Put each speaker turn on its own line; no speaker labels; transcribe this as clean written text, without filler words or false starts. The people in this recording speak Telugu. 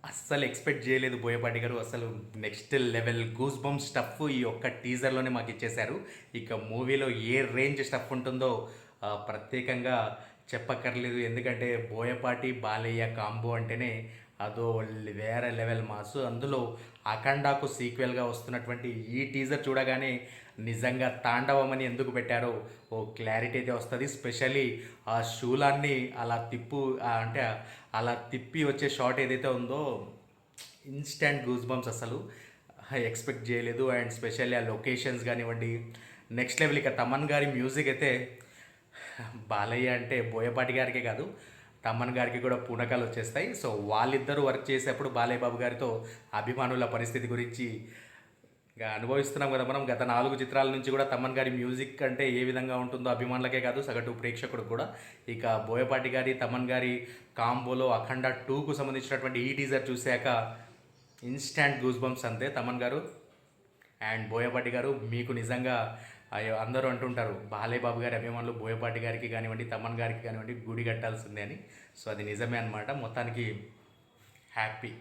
అస్సలు ఎక్స్పెక్ట్ చేయలేదు బోయపాటి గారు. అసలు next level goose bump stuff ఈ ఒక్క టీజర్‌లోనే మాకిచ్చేశారు. ఇక మూవీలో ఏ రేంజ్ స్టఫ్ ఉంటుందో ప్రత్యేకంగా చెప్పక్కర్లేదు. ఎందుకంటే బోయపాటి, బాలయ్య కాంబో అంటేనే అదో వేరే లెవెల్ మాసు. అందులో 'అఖండా'కు సీక్వెల్‌గా వస్తున్నటువంటి ఈ టీజర్ చూడగానే నిజంగా తాండవం అని ఎందుకు పెట్టారో ఓ క్లారిటీ అయితే వస్తది. స్పెషల్లీ ఆ శూలాన్ని అలా అంటే అలా తిప్పి వచ్చే షాట్ ఏదైతే ఉందో ఇన్‌స్టాంట్ గూస్ బంప్స్ అసలు. ఎక్స్‌పెక్ట్ చేయలేదు. అండ్ స్పెషల్లీ ఆ లొకేషన్స్ గానివ్వండి, నెక్స్ట్ లెవెల్. ఇక తమన్ గారి మ్యూజిక్ అయితే బాలయ్య అంటే బోయపాటి గారికే కాదు, తమన్ గారికి కూడా పూనకాలు వచ్చేస్తాయి. సో వాళ్ళిద్దరూ వర్క్ చేసేప్పుడు బాలయ్య బాబు గారితో అభిమానుల పరిస్థితి గురించి ఇక అనుభవిస్తున్నాం కదా మనం. గత 4 చిత్రాల నుంచి కూడా తమన్ గారి మ్యూజిక్ అంటే ఏ విధంగా ఉంటుందో అభిమానులకే కాదు, సగటు ప్రేక్షకుడికి కూడా. ఇక బోయపాటి గారి, తమన్ గారి కాంబోలో 'అఖండ 2'కు సంబంధించినటువంటి ఈ టీజర్ చూశాక ఇన్స్టాంట్ గూస్ బంప్స్ అంతే. తమన్ గారు అండ్ బోయపాటి గారు మీకు నిజంగా అయ్యో అందరూ అంటుంటారు బాలయ్య బాబు గారి అభిమానులు బోయపాటి గారికి కానివ్వండి, తమన్ గారికి కానివ్వండి గుడి కట్టాల్సిందే అని. సో అది నిజమే అనమాట. మొత్తానికి హ్యాపీ.